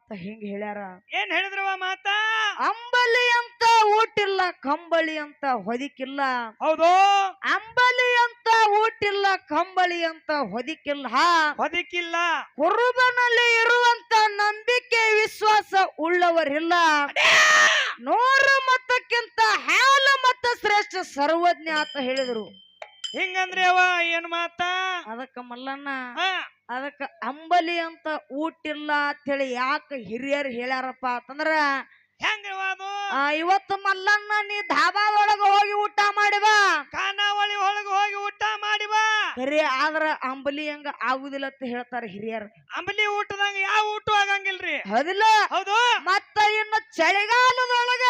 ಮಾತ ಹಿಂಗ ಹೇಳ್ಯಾರ. ಏನ್ ಹೇಳಿದ್ರವ ಮಾತ? ಅಂಬಲಿ ಅಂತ ಊಟಿಲ್ಲ, ಕಂಬಳಿ ಅಂತ ಹೊದಿಕಿಲ್ಲ. ಹೌದು. ಅಂಬಲಿ ಅಂತ ಊಟಿಲ್ಲ, ಕಂಬಳಿ ಅಂತ ಹೊದಿಕಿಲ್ಲ. ಹೊದಿಕಿಲ್ಲ. ಕುರುಬನಲ್ಲಿ ಇರುವಂತ ನಂಬಿಕೆ ವಿಶ್ವಾಸ ಉಳ್ಳವರಿಲ್ಲ. 100 ಮತಕ್ಕಿಂತ ಹಾಲು ಮತ ಶ್ರೇಷ್ಠ ಸರ್ವಜ್ಞ ಅಂತ ಹೇಳಿದ್ರು. ಹಿಂಗಂದ್ರೆ ಅವ ಏನ್ ಮಾತ? ಅದಕ್ಕ ಮಲ್ಲಣ್ಣ, ಅದಕ್ಕ ಅಂಬಲಿ ಅಂತ ಊಟಿಲ್ಲ ಅಂತೇಳಿ ಯಾಕ ಹಿರಿಯರು ಹೇಳ್ಯಾರಪ್ಪ ಅಂತಂದ್ರ, ಹೆಂಗವ ಅದು? ಇವತ್ತು ಮಲ್ಲಣ್ಣ ನೀ ಧಾಬಾದೊಳಗ ಹೋಗಿ ಊಟ ಮಾಡಿ ಬಾ, ಖಾನಾವಳಿ ಒಳಗ ಹೋಗಿ ಊಟ ಮಾಡಿ ಬಾ, ಖರೆ ಆದ್ರ ಅಂಬಲಿ ಹಂಗ ಆಗುದಿಲ್ಲ ಅಂತ ಹೇಳ್ತಾರ ಹಿರಿಯರು. ಅಂಬಲಿ ಊಟದಂಗ ಯಾವ ಊಟ ಆಗಂಗಿಲ್ರಿ. ಹೌದಿಲ್ಲ? ಹೌದು. ಮತ್ತ ಇನ್ನು ಚಳಿಗಾಲದೊಳಗ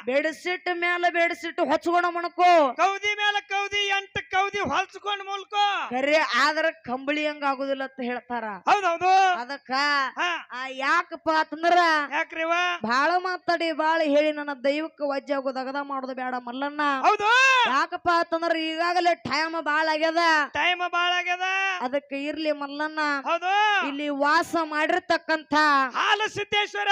ಬೆಡ್ಶೀಟ್ ಮೇಲೆ ಬೆಡ್ಶೀಟ್ ಹೊಚ್ಕೊಂಡ ಮಣಕೋ, ಕೌದಿ ಮೇಲೆ ಕೌದಿ 8 ಕೌದಿ ಹೊಲ್ಸ್ಕೊಂಡ್ ಮುಲ್ಕೋ, ಖರೆ ಆದ್ರ ಕಂಬಳಿ ಹಂಗ ಆಗುದಿಲ್ಲ ಅಂತ ಹೇಳ್ತಾರ. ಹೌದೌದು. ಅದಕ್ಕ ಯಾಕಪ್ಪ ಅಂತಂದ್ರ, ಯಾಕ್ರಿವ ಬಾಳ ಮಾತಾಡಿ ಬಾಳ ಹೇಳಿ ನನ್ನ ದೈವಕ್ಕೆ ವಜ್ಜೆ ಆಗೋ ದಗದ ಮಾಡೋದು ಬೇಡ ಮಲ್ಲಣ್ಣ. ಹೌದು. ಯಾಕಪ್ಪ ಅಂತಂದ್ರ ಈಗಾಗಲೇ ಟೈಮ್ ಬಾಳ ಆಗ್ಯದ. ಟೈಮ್ ಬಾಳ ಆಗ್ಯದ. ಅದಕ್ಕೆ ಇರ್ಲಿ ಮಲ್ಲಣ್ಣ, ಹೌದು. ಇಲ್ಲಿ ವಾಸ ಮಾಡಿರ್ತಕ್ಕಂಥ ಹಾಲ ಸಿದ್ದೇಶ್ವರ,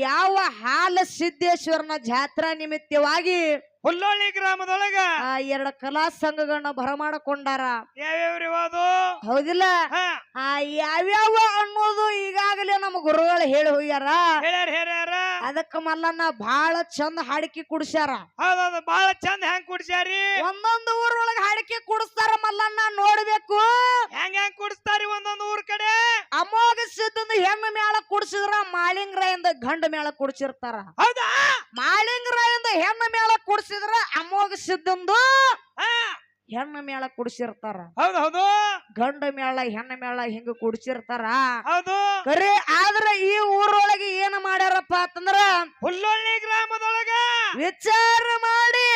ಯಾವ ಹಾಲ ಸಿದ್ದೇಶ್ವರನ ಜಾತ್ರಾ ನಿಮಿತ್ತವಾಗಿ ಹುಲ್ಲೋಳಿ ಗ್ರಾಮದೊಳಗ 2 ಕಲಾ ಸಂಘಗಳನ್ನ ಬರಮಾಡಿಕೊಂಡಾರ. ಯಾವ್ಯಾವ್ರಿವಾದು? ಹೌದಿಲ್ಲ? ಯಾವ್ಯಾವ ಅನ್ನೋದು ಈಗಾಗಲೇ ನಮ್ಮ ಗುರುಗಳು ಹೇಳಿ ಹೋಗ್ಯಾರ. ಹೇಳ್ಯಾರ. ಅದಕ್ಕ ಮಲ್ಲಣ್ಣ ಬಹಳ ಚಂದ ಹಾಡಿಕೆ ಕುಡಿಸ್ಯಾರ. ಹೌದೌದು. ಬಹಳ ಚಂದ ಹೆಂಗ್ ಕುಡಿಸ್ಯಾರಿ. ಒಂದೊಂದು ಊರೊಳಗ ಹಾಡಿಕೆ ಕುಡಿಸ್ತಾರ ಮಲ್ಲಣ್ಣ, ನೋಡ್ಬೇಕು. ಹೆಂಗ್ ಕುಡಿಸ್ತಾರಿ ಒಂದೊಂದು ಊರ್ ಕಡೆ? ಅಮೋಘ ಸಿದ್ಧಂದ ಹೆಣ್ಣು ಮೇಳ ಕುಡಿಸಿದ್ರ ಮಾಳಿಂಗರಾಯಿಂದ ಗಂಡ ಮೇಳ ಕುಡಿಸಿರ್ತಾರ. ಹೌದಾ? ಮಾಳಿಂಗರಾಯಿಂದ ಹೆಣ್ಣು ಮೇಳ ಕುಡಿಸಿದ್ರ ಅಮೋಘ ಸಿದ್ಧಂದು ಹೆಣ್ಣು ಮೇಳ ಕುಡಿಸಿರ್ತಾರ. ಹೌದೌದು. ಗಂಡ ಮೇಳ ಹೆಣ್ಣು ಮೇಳ ಹಿಂಗ ಕುಡಿಸಿರ್ತಾರ. ಹೌದು. ಖರೆ ಆದ್ರ ಈ ಊರೊಳಗೆ ಏನ್ ಮಾಡ್ಯಾರಪ್ಪ ಅಂತಂದ್ರ, ಹುಲ್ಲೊಳ್ಳಿ ಗ್ರಾಮದೊಳಗ ವಿಚಾರ ಮಾಡಿ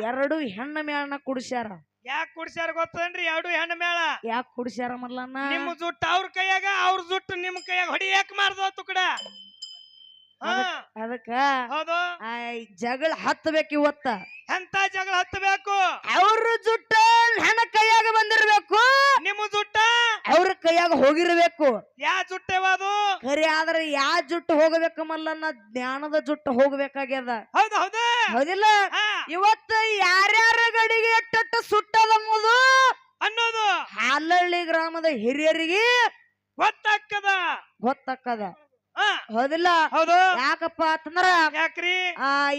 2 ಹೆಣ್ಣು ಮೇಳನ ಕುಡಿಸ್ಯಾರ. ಯಾಕೆ ಕುಡಿಸ್ಯಾರ ಗೊತ್ತೇನ್ರಿ? 2 ಹೆಣ್ಣು ಮೇಳ ಯಾಕೆ ಕುಡಿಸ್ಯಾರ ಮಲ್ಲಣ್ಣ? ನಿಮ್ಮ ಜುಟ್ಟು ಅವ್ರ ಕೈಯಾಗ, ಅವ್ರ ಜುಟ್ಟು ನಿಮ್ ಕೈಯಾಗ ಹೊಡಿಯಾಕ ಮಾರ್ದೋತು ಕಡ. ಅದಕ್ಕ ಹೌದು. ಜಗಳ ಹತ್ತಬೇಕು. ಇವತ್ತ ಎಂತ ಜಗಳ ಹತ್ತಬೇಕು? ಅವ್ರ ಜುಟ್ಟ ಹೆಣ್ಣ ಕೈಯಾಗ ಬಂದಿರ್ಬೇಕು, ನಿಮ್ಮ ಜುಟ್ಟ ಅವ್ರ ಕೈಯಾಗ ಹೋಗಿರ್ಬೇಕು. ಯಾ ಜುಟ್ಟೇವಾದು? ಖರೆ ಆದ್ರೆ ಯಾ ಜುಟ್ಟು ಹೋಗ್ಬೇಕು ಮಲ್ಲನ್ನ? ಜ್ಞಾನದ ಜುಟ್ಟು ಹೋಗ್ಬೇಕಾಗ್ಯದ. ಹೌದು. ಹೌದಿಲ್ಲ? ಇವತ್ತ ಯಾರ್ಯಾರ ಗಡಿಗೆ ಎಟ್ಟಟ್ಟು ಸುಟ್ಟದಮ್ಮದು ಅನ್ನೋದು ಹಾಲಹಳ್ಳಿ ಗ್ರಾಮದ ಹಿರಿಯರಿಗೆ ಗೊತ್ತಾಕ್ಕದ. ಹೌದಿಲ್ಲ? ಹೌದು. ಯಾಕಪ್ಪ ಅಂತಂದ್ರ, ಯಾಕ್ರಿ?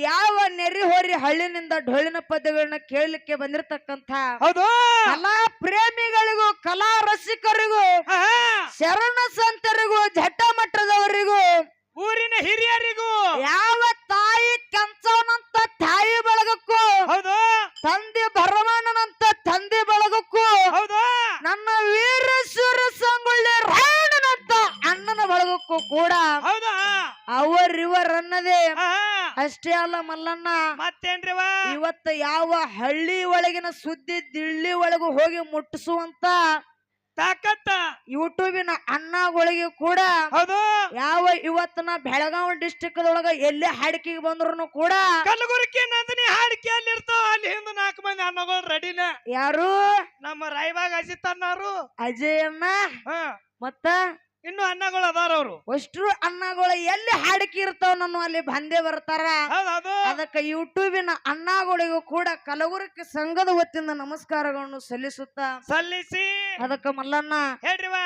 ಯಾವ ನೆರಿ ಹೋರಿ ಹಳ್ಳಿನಿಂದ ಡೊಳ್ಳಿನ ಪದ್ಯಗಳನ್ನ ಕೇಳಲಿಕ್ಕೆ ಬಂದಿರತಕ್ಕಂತ ಹೌದು ಕಲಾ ಪ್ರೇಮಿಗಳಿಗೂ ಕಲಾ ರಸಿಕರಿಗೂ ಶರಣ ಸಂತರಿಗೂ ಜಟ್ಟ ಮಟ್ಟದವರಿಗೂ ಊರಿನ ಹಿರಿಯರಿಗೂ ಯಾವ ತಾಯಿ ಕಂಚವನಂತ ತಾಯಿ ಬಳಗಕ್ಕೂ ಹೌದು, ತಂದೆ ಭರಮಣ್ಣನಂತ ತಂದೆ ಬಳಗಕ್ಕೂ ಹೌದು, ನನ್ನ ವೀರಶೂರ ಸಂಗೊಳ್ಳಿ ರಾಯಣ್ಣನಂತ ಅಣ್ಣನ ಬಳಗಕ್ಕೂ ಕೂಡ ಹೌದಾ ಅವರಿವರನ್ನದೇ. ಅಷ್ಟೇ ಅಲ್ಲ ಮಲ್ಲಣ್ಣ, ಮತ್ತೇನ್ರಿವ? ಇವತ್ತ ಯಾವ ಹಳ್ಳಿ ಒಳಗಿನ ಸುದ್ದಿ ದಿಳ್ಳಿ ಒಳಗೂ ಹೋಗಿ ಮುಟ್ಟಿಸುವಂತ ತಾಕತ್ತ ಯೂಟ್ಯೂಬಿನ ಅಣ್ಣಗಳಿಗೆ ಕೂಡ ಹೌದು. ಯಾವ ಇವತ್ತನ ಬೆಳಗಾವಿ ಡಿಸ್ಟಿಕ್ ದೊಳಗ ಎಲ್ಲೇ ಹಾಡಿಕೆಗೆ ಬಂದ್ರು ಕೂಡ ಕಲಬುರಗಿ ನಂದಿನಿ ಹಾಡಿಕೆ ಅಲ್ಲಿ ಇರ್ತಾವ. ಅಲ್ಲಿ ಹಿಂದ 4 ಮಂದಿ ಅಣ್ಣಗಳು ರೆಡಿನ. ಯಾರು? ನಮ್ಮ ರಾಯಬಾಗ್ ಅಜಿತ್ ಅಣ್ಣಾರು, ಅಜಯ್ ಅಣ್ಣ, ಮತ್ತ ಇನ್ನು ಅಣ್ಣಗಳು ಅದಾರ. ಅವರು ಅಷ್ಟ್ರು ಅಣ್ಣಗಳು ಎಲ್ಲಿ ಹಾಡಿಕೆ ಇರ್ತಾವ ನಾನು ಅಲ್ಲಿ ಬಂದೇ ಬರ್ತಾರ. ಅದಕ್ಕ ಯೂಟ್ಯೂಬಿನ ಅಣ್ಣಗಳಿಗೂ ಕೂಡ ಕಲಬುರಗಿ ಸಂಘದ ವತಿಯಿಂದ ನಮಸ್ಕಾರಗಳನ್ನು ಸಲ್ಲಿಸಿ ಅದಕ್ಕ ಮಲ್ಲಣ್ಣ ಹೇಳ್ರಿವ,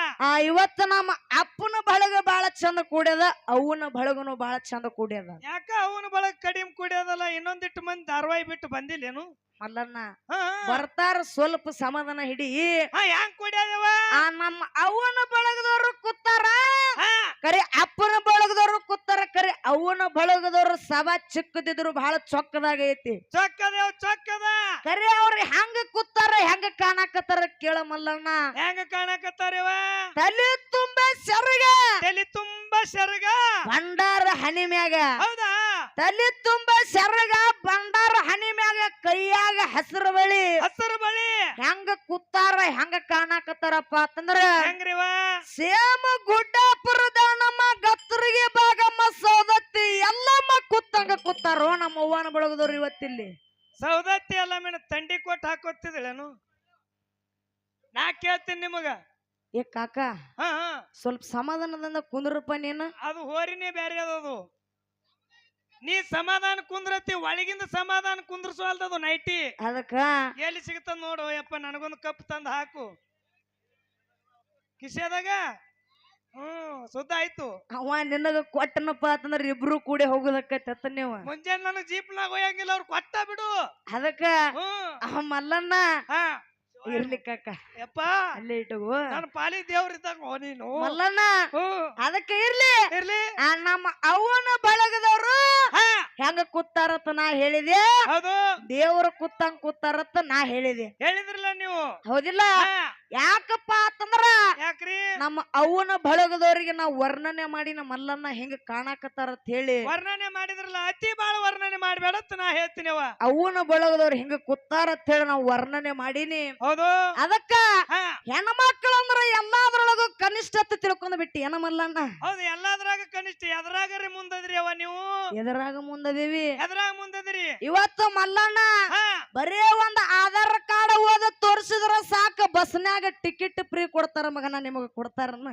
ಇವತ್ತ ನಮ್ಮ ಅಪ್ಪನ ಬಳಗ ಬಹಳ ಚಂದ ಕೂಡ್ಯದ, ಅವನ ಬಳಗನು ಬಹಳ ಚಂದ ಕೂಡ್ಯದ. ಯಾಕ ಅವನ ಬಳಗ ಕಡಿಮೆ ಕೂಡ್ಯದಲ್ಲ? ಇನ್ನೊಂದಿಟ್ಟು ಮಂದಿ ಧಾರವಾಹಿ ಬಿಟ್ಟು ಬಂದಿಲ್ಲೇನು ಮಲ್ಲಣ್ಣ? ಬರ್ತಾರ, ಸ್ವಲ್ಪ ಸಮಾಧಾನ ಹಿಡಿ. ಹೆಂಗ್ ಕೂಡ್ಯದವ? ನಮ್ಮ ಅವನ ಬಳಗದವರು ಕೂತಾರ, ಕರೆ ಅಪ್ಪನ ಬಳಗದವರು ಕೂತಾರ. ಕರೆ ಅವನ ಬಳಗದವರು ಸಭಾ ಚಿಕ್ಕದಿದ್ರು ಬಹಳ ಚೊಕ್ಕದಾಗ ಐತಿ. ಚೊಕ್ಕದ ಕರೆ ಅವ್ರ ಹೆಂಗ ಕೂತಾರ, ಹೆಂಗ ಕಾಣಕತ್ತಾರ ಕೇಳ ಮಲ್ಲಣ್ಣ? ಹೆಂಗ ಕಾಣಕತ್ತಾರವ? ತಲೆ ತುಂಬ ಸೆರಗ, ತಲೆ ತುಂಬ ಸೆರಗ, ಭಂಡಾರ ಹನಿ ಮ್ಯಾಗ. ಹೌದಾ? ತಲೆ ತುಂಬ ಸೆರಗ, ಭಂಡಾರ ಹನಿ ಮ್ಯಾಗ, ಕೈಯಾಗ ಹಸಿರು ಬಳಿ. ಹೆಂಗ ಕೂತಾರ, ಹೆಂಗ ಕಾಣಕತ್ತಾರಪ್ಪ ಅಂತಂದ್ರ ಹೆಂಗ್ರಿವ? ಸೇಮ ಗುಡ್ಡಾಪುರದ ನಮ್ಮ ಗತ್ತರಿಗೆ ಭಾಗಮ್ಮ ಸೌದತ್ತಿ ಎಲ್ಲಮ್ಮ ಕೂತಂಗ ಕೂತಾರೋ ನಮ್ಮ ಅವ್ವನ ಬಳಗದವ್ರು ಇವತ್ತಿಲ್ಲಿ. ಸೌದತ್ತಿ ಎಲ್ಲ ಮೇನ ತಂಡಿ ಕೊಟ್ಟು ಹಾಕೋತಿದ್ದೇನು? ನಾ ಕೇಳ್ತೀನಿ ನಿಮಗ, ಏ ಕಾಕ ಹಾ ಹಾ ಸ್ವಲ್ಪ ಸಮಾಧಾನದಿಂದ ಕುಂದ್ರಪ್ಪ ನೀನು. ಅದು ಹೋರಿನೇ ಬ್ಯಾರೆ ಅದದು. ನೀ ಸಮಾಧಾನ ಕುಂದ್ರತಿ, ಒಳಗಿಂದ ಸಮಾಧಾನ ಕುಂದ್ರಸೋಲ್ದದು ನೈಟಿ. ಅದಕ್ಕ ಎಲ್ಲಿ ಸಿಗ್ತದ ನೋಡು ಯಪ್ಪ, ನನಗೊಂದು ಕಪ್ ತಂದು ಹಾಕು ಕಿಶೆದಾಗ. ಸುದ್ದ ಆಯ್ತು. ಅವ ನಿನಗ ಕೊಟ್ಟನಪ್ಪ ಅಂತಂದ್ರ ಇಬ್ರು ಕೂಡಿ ಹೋಗುದಕ್ಕೈತ ನೀವು. ಮುಂಜಾನೆ ನನಗ್ ಜೀಪ್ನಾಗ ಹೋಯಂಗಿಲ್ಲ, ಅವ್ರು ಕೊಟ್ಟ ಬಿಡು. ಅದಕ್ಕ ಅವ ಮಲ್ಲಣ್ಣ ಇರ್ಲಿ ಕಾಕ ಯಪ್ಪ ಅಲ್ಲೇ ಇಟ್ಟಗು. ನನ್ನ ಪಾಲಿ ದೇವ್ರ ಇದ್ದಾಗ ನೀನು ಮಲ್ಲಣ್ಣ ಅದಕ್ಕ ಇರ್ಲಿ ಇರ್ಲಿ. ನಮ್ಮ ಅವನ ಬಳಗದವ್ರು ಹೆಂಗ ಕೂತಾರತ್ತ ನಾ ಹೇಳಿದೆ, ಹೌದು ದೇವ್ರ ಕೂತಂಗ್ ಕೂತಾರತ್ತ ನಾ ಹೇಳಿದೆ. ಹೇಳಿದ್ರಲ್ಲ ನೀವು, ಹೌದಿಲ್ಲ? ಯಾಕಪ್ಪ ಅಂತಂದ್ರ ಯಾಕ್ರಿ ನಮ್ಮ ಅವನ ಬಳಗದವ್ರಿಗೆ ನಾವು ವರ್ಣನೆ ಮಾಡಿ ನಮ್ಮ ಮಲ್ಲಣ್ಣ ಹೆಂಗ ಕಾಣಕತ್ತಾರತ್ ಹೇಳಿ ವರ್ಣನೆ ಮಾಡಿದ್ರಲ್ಲ. ಅತಿ ಬಾಳ ವರ್ಣನೆ ಮಾಡ್ಬೇಡತ್ ನಾ ಹೇಳ್ತೀನಿ. ಅವನ ಬಳಗದವ್ರು ಹೆಂಗ ಕೂತಾರತ್ ಹೇಳಿ ನಾವು ವರ್ಣನೆ ಮಾಡೀನಿ. ಹೌದು. ಅದಕ್ಕ ಹೆಣ್ಮಕ್ಳು ಅಂದ್ರ ಎಲ್ಲಾದ್ರೊಳಗು ಕನಿಷ್ಠತೆ ತಿಳ್ಕೊಂಡ್ ಬಿಟ್ಟಿ ಏನ ಮಲ್ಲಣ್ಣ. ಹೌದು, ಎಲ್ಲಾದ್ರಾಗ ಕನಿಷ್ಠ. ಎದ್ರಾಗರಿ ಮುಂದದ್ರಿ ಅವ ನೀವು? ಎದರಾಗ ಮುಂದದೇವಿ, ಎದ್ರಾಗ ಮುಂದದ್ರಿ. ಇವತ್ತು ಮಲ್ಲಣ್ಣ ಬರೇ ಒಂದ್ ಆಧಾರ್ ಕಾರ್ಡ್ ಓದ ತೋರ್ಸಿದ್ರ ಸಾಕ, ಬಸ್ನ್ಯಾಗ ಟಿಕೆಟ್ ಫ್ರೀ ಕೊಡ್ತಾರ ಮಗನ. ನಿಮಗ ಕೊಡ್ತಾರನ್ನ?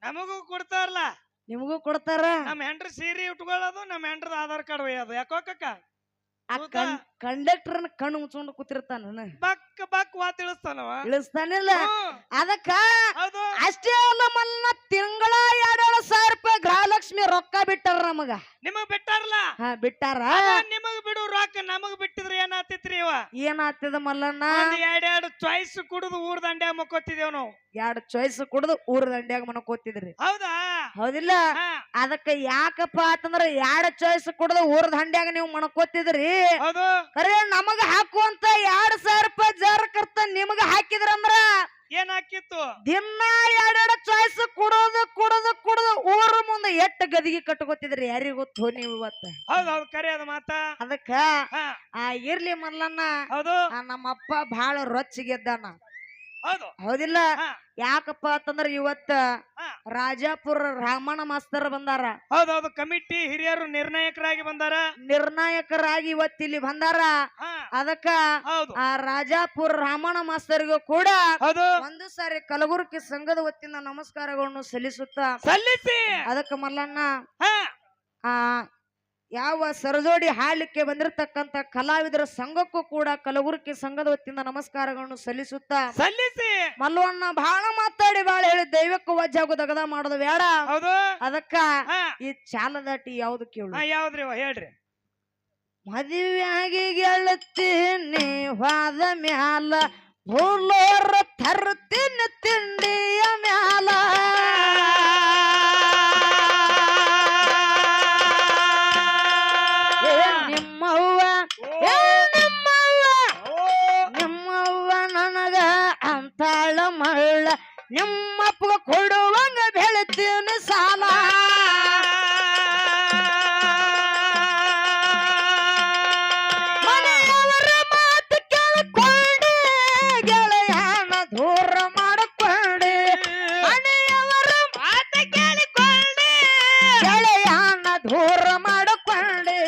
ನಮಗೂ ಕೊಡ್ತಾರಲ್ಲ. ನಿಮಗೂ ಕೊಡ್ತಾರ. ನಮ್ಮ ಹೆಂಡ್ರ ಸೀರೆ ಉಟ್ಕೊಳ್ಳೋದು, ನಮ್ಮ ಹೆಂಡ್ರದ ಆಧಾರ್ ಕಾರ್ಡ್ ಒಯ್ಯೋದು. ಯಾಕೋ ಕಕ್ಕ ಕಂಡಕ್ಟರ್ ಕಣ್ಣು ಮುಚ್ಕೊಂಡು ಕೂತಿರ್ತಾನ, ಬಕ್ ಬಕ್ ವಾ ತಿಳಿಸ್ತಾನವ, ಇಳಿಸ್ತಾನಿಲ್ಲ. ಅದಕ್ಕ ಹೌದು. ಅಷ್ಟೇ ಅಲ್ಲ ಮಲ್ಲ, ತಿಂಗಳ 2,000 ರೂಪಾಯಿ ಗೃಹಲಕ್ಷ್ಮಿ ರೊಕ್ಕ ಬಿಟ್ಟಾರ ನಮಗ. ನಿಮಗ್ ಬಿಟ್ಟಾರಲ್ಲ? ಬಿಟ್ಟಾರ. ನಿಮಗ್ ಬಿಡು ರೊಕ್ಕ, ನಮಗ್ ಬಿಟ್ಟಿದ್ರೆ ಏನಾಗ್ತಿತ್ರಿ? ಏನಾಗ್ತದ ಮಲ್ಲಣ್ಣ? ಎರಡೆರಡು ಚಾಯ್ಸ್ ಕುಡಿದು ಊರ್ ದಂಡ್ಯಾಗ ಮಕ್ಕೋತಿದೇವ್ ನಾವು. 2 ಚಾಯ್ಸ್ ಕುಡಿದು ಊರ್ ದಂಡ್ಯಾಗ ಮನಕೋತಿದ್ರಿ. ಹೌದಾ? ಹೌದಿಲ್ಲ? ಅದಕ್ಕ ಯಾಕಪ್ಪ ಅಂತಂದ್ರ 2 ಚಾಯ್ಸ್ ಕುಡಿದು ಊರ್ ದಂಡ್ಯಾಗ ನೀವು ಮನಕೋತಿದ್ರಿ. ಹೌದು. ಖರೆ ನಮಗ ಹಾಕುವಂತ 2,000 ರೂಪಾಯಿ ಜರಕರ್ತ ನಿಮಗ ಹಾಕಿದ್ರಂದ್ರ ಏನಾಕಿತ್ತು? ದಿನ 2 ಚಾಯ್ಸ್ ಕುಡೋದು ಕುಡೋದು ಕುಡೋದು ಊರ ಮುಂದೆ ಎಟ್ಟು ಗದಿಗೆ ಕಟ್ಕೋತಿದ್ರಿ. ಯಾರಿಗ ಗೊತ್ತು ನೀವು ಇವತ್ತ? ಹೌದೌದು, ಕರೆ ಅದ ಮಾತ. ಅದಕ್ಕ ಇರ್ಲಿ ಮಲ್ಲಣ್ಣ. ಹೌದು. ನಮ್ಮಪ್ಪ ಬಹಳ ರೊಚ್ಚಿಗೆದ್ದಾನ. ಹೌದು. ಹೌದಿಲ್ಲ? ಯಾಕಪ್ಪ ಅಂತಂದ್ರ ಇವತ್ತ ರಾಜಾಪುರ ರಾಮಣ್ಣ ಮಾಸ್ತರ್ ಬಂದಾರ. ಹೌದೌದು, ಕಮಿಟಿ ಹಿರಿಯರು ನಿರ್ಣಾಯಕರಾಗಿ ಬಂದಾರ. ನಿರ್ಣಾಯಕರಾಗಿ ಇವತ್ತಿಲ್ಲಿ ಬಂದಾರ. ಅದಕ್ಕ ಆ ರಾಜಾಪುರ ರಾಮಣ್ಣ ಮಾಸ್ತರ್ಗೂ ಕೂಡ ಒಂದು ಸಾರಿ ಕಲಬುರಗಿ ಸಂಘದ ವತಿಯಿಂದ ನಮಸ್ಕಾರಗಳನ್ನು ಸಲ್ಲಿಸಿ ಅದಕ್ಕ ಮಲ್ಲಣ್ಣ ಯಾವ ಸರಜೋಡಿ ಹಾಡ್ಲಿಕ್ಕೆ ಬಂದಿರತಕ್ಕಂತ ಕಲಾವಿದರ ಸಂಘಕ್ಕೂ ಕೂಡ ಕಲಬುರಗಿ ಸಂಘದ ವತಿಯಿಂದ ನಮಸ್ಕಾರಗಳನ್ನು ಸಲ್ಲಿಸಿ ಮಲ್ಲವಣ್ಣ ಬಹಳ ಮಾತಾಡಿ ಬಾಳ ಹೇಳಿ ದೈವಕ್ಕೂ ವಜ್ಜಾಗು ದಗದ ಮಾಡೋದು ಬೇಡ. ಅದಕ್ಕ ಈ ಚಾಲದಾಟಿ ಯಾವ್ದು ಕೇಳು? ಯಾವ್ದ್ರಿ ಹೇಳ್ರಿ. ಮದುವೆಯಾಗಿ ಗೆಳತೀನಿ ವಾದ ಮ್ಯಾಲ ಭೂಲೋರ ತರ್ತೀನಿ ತಿಂಡಿಯ ಮ್ಯಾಲ ನಿಮ್ಮವ್ವ ನನಗ ಅಂತಾಳ ಮಳ್ಳ ನಿಮ್ಮಪ್ಪ ಕೊಡುವಂಗ ಬೆಳಿತೀನಿ ಸಾಲ ಮನೆಯವರ ಮಾತು ಕೇಳಿಕೊಂಡೆ ಗೆಳೆಯನ ದೂರ ಮಾಡಿಕೊಂಡೆ ಮನೆಯವರ ಮಾತು ಕೇಳಿಕೊಂಡೆ ಗೆಳೆಯನ ದೂರ ಮಾಡಿಕೊಂಡೆ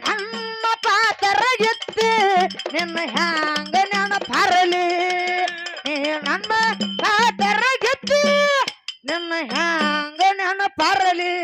ನನ್ನ ಪಾತ್ರ ಗೆದ್ದೆ ನಿನ್ನ ಹ್ಯಾಂಗ ನೆನಪರಲಿ ನನ್ನ ಪಾತ್ರ ಗೆದ್ದೆ ನಿನ್ನ ಹ್ಯಾಂಗ ನೆನಪರಲಿ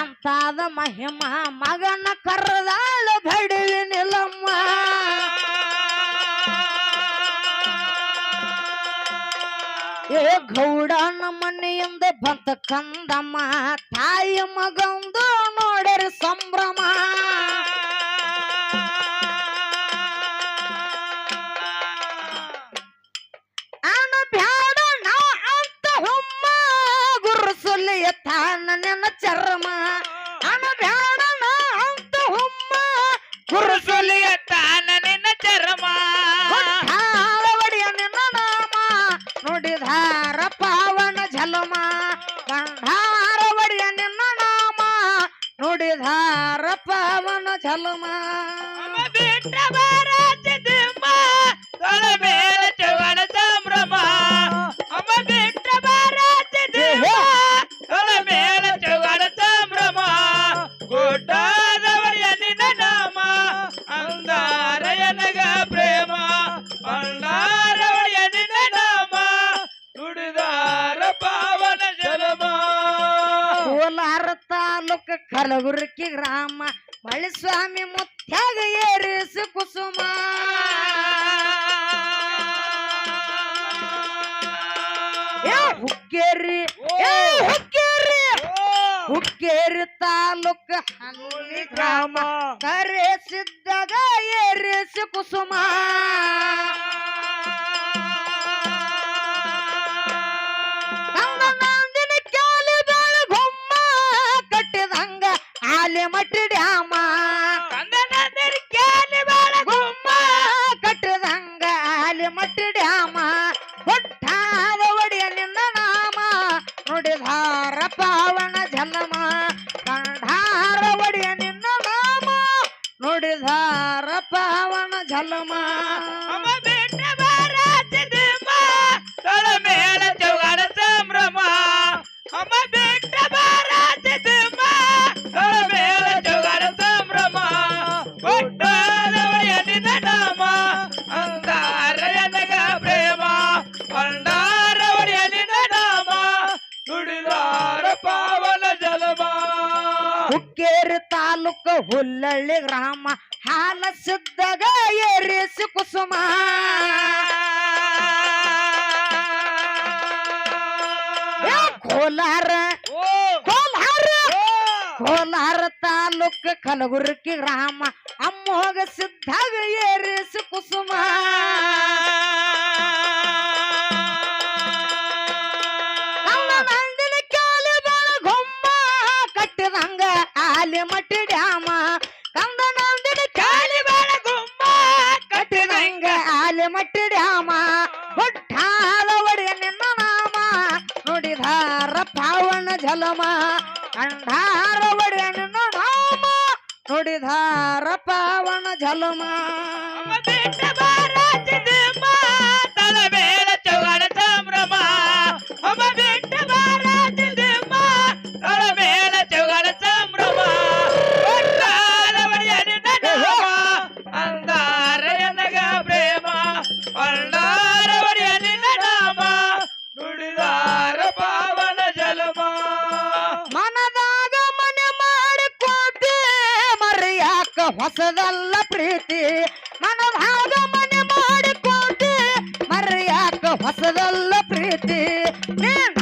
ಎಂತಾದ ಮಹಿಮ ಮಗನ ಕರ್ದಾಳ ಬಡವಿ ನಿಲಮ್ಮ ಏ ಗೌಡನ ಮನೆಯಿಂದ ಬಂತ ಕಂದಮ್ಮ ತಾಯಿ ಮಗಂದು ನೋಡರಿ ಸಂಭ್ರಮ ಆನ ಬ್ಯಾಡ ನಾ ಅಂತ ಹುಮ್ಮ ಗುರುಸುಲಿಯ ತಾನ ನೆನ ಚರ್ಮ ಅನ ಬ್ಯಾಡ ನಾ ಅಂತ ಹುಮ್ಮ ಗುರುಸುಲಿಯ ತಾನ ನೆನ ಚರ್ಮ ಒಡಿಯ ನಿನ್ನ ನಾಮ ನುಡಿದಾರ ಪಾವನ ಜಲಮ ಬಂಡಾರ ಒಡಿಯ ನುಡಿದಾರ ಪಾವನ ಜಲಮ ಬಿಟ್ಟ ಬಾರಾತಿದ್ದಮ್ಮ ತಳ ಮೇಲೆ ಚವಣ ಸಂಭ್ರಮ ಅಮ್ಮ ಬಿಟ್ಟ ಬಾರಾತಿದ್ದಮ್ಮ ತಳ ಮೇಲೆ ಚವಣ ಸಂಭ್ರಮ ಗುಡ್ಡದವಳಿಯ ನಿನ್ನ ನಾಮ ಅಂದಾರಯನಗ ಪ್ರೇಮ ಅಂದಾರವಳಿಯ ನಿನ್ನ ನಾಮ ನುಡಿದಾರ ಪಾವನ ಜಲಮ ಕೋಲಾರ ತಾಲೂಕ ಕಲಬುರಗಿ ಗ್ರಾಮ ಮಳಿಸ್ವಾಮಿ ಮುತ್ಯಾಗ ಏರಿಸಿ ಕುಸುಮ ಹುಕ್ಕೇರಿ ಹುಕ್ಕೇರಿ ತಾಲೂಕ ಹನ್ನಿ ಗ್ರಾಮ ಕರೆಸಿದ್ದಾಗ ಏರಿಸಿ ಕುಸುಮ ನಂದಿನ ಕ್ಯಾಲಿ ಬಾಳ ಗೊಮ್ಮ ಕಟ್ಟಿದಂಗ ಆಲೆ ಮಟ್ಟಿ ಡ್ಯಾಮ ಕ್ಯಾಲಿ ಬಾಳ ಗೊಮ್ಮ ಕಟ್ಟಿದಂಗ ಆಲೆ ಮಟ್ಟಿ ಡ್ಯಾಮ ಒಟ್ಟಾದ ಒಡೆಯ ನಿನ್ನ ನಾಮ ನುಡಿದಾರ ಪಾವನ ಜಲಮ ಕಂಠಾರ ಒಡೆಯ ನಿನ್ನ ನಾಮ ನುಡಿದಾರ ಪಾವನ ಜಲಮ ಬಿಟ್ಟ ಬಾರಾತಿದ್ದಮ್ಮ ತಳ ಮೇಲೆ ಚೌಗಾಡ ಸಂಭ್ರಮ ಅಮ್ಮ ಬಿಟ್ಟ ಬಾರಾತಿದ್ದಮ್ಮ ತಳ ಮೇಲೆ ಚೌಗಾಡ ಸಂಭ್ರಮ ಕೊಟ್ಟದವಳಿಯ ನಿನ್ನ ನಾಮ ಅಂದಾರಯನಗ ಪ್ರೇಮ ಅಂದಾರವಳಿಯ ನಿನ್ನ ನಾಮ ನುಡಿದಾರ ಪಾವನ ಜಲಮ ಹುಕ್ಕೇರಿ ತಾಲೂಕ ಹುಲ್ಲಳ್ಳಿ ಗ್ರಾಮ ಹಾಲ ಸಿದ್ದಾಗ ಏರಿಸಿ ಕುಸುಮ ಕೋಲಾರ ಕೋಲಾರ ತಾಲೂಕ ಕಲಬುರಗಿ ಗ್ರಾಮ ಅಮ್ಮೋಗ ಸಿದ್ದಾಗ ಏರಿಸಿ ಕುಸುಮ ನಂದಿನ ಕ್ಯಾಲಿ ಬಾಳ ಗೊಮ್ಮ ಕಟ್ಟಿದಂಗ ಆಲಿ ಮಟ್ಟಿ ಡ್ಯಾಮ ಕಂದ ನಂದಿನ ಕ್ಯಾಲಿ ಬಾಳ ಗೊಮ್ಮ ಕಟ್ಟಿದಂಗ ಆಲಿ ಮಟ್ಟಿ ಡ್ಯಾಮ ಒಟ್ಟಾದ ಒಡೆಯ ನಿನ್ನ ನಾಮ ನುಡಿದಾರ ಪಾವನ ಜಲಮ ಕಂಠಾರ ಒಡೆಯ ನಿನ್ನ ನಾಮ ನುಡಿದಾರ ಪಾವನ ಜಲಮ ಬಿಟ್ಟ ಬಾರಾತಿದ್ದಮ್ಮ ತಳ ಮೇಲೆ ಚೌಗಾಡ ಸಂಭ್ರಮ ಅಮ್ಮ ಬಿಟ್ಟ ಬಾರಾತಿದ್ದಮ್ಮ ತಳ ಮೇಲೆ ಚೌಗಾಡ ಸಂಭ್ರಮ ಒಟ್ಟಾದವಳಿಯ ನಿನ್ನ ನಾಮ ಅಂದಾರಯನಗ ಪ್ರೇಮ ಅಂದಾರವಳಿಯ ನಿನ್ನ ನಾಮ ನುಡಿದಾರ ಪಾವನ ಜಲಮ ಮನದಾಗ ಮನೆ ಮಾಡಿಕೊಟ್ಟೆ ಮರೆಯಾಕ ಹೊಸದಲ್ಲ ಪ್ರೀತಿ ಮನದಾಗ ಮನೆ ಮಾಡಿಕೊಟ್ಟೆ ಮರೆಯಾಕ ಹೊಸದಲ್ಲ ಪ್ರೀತಿ ನೀನ್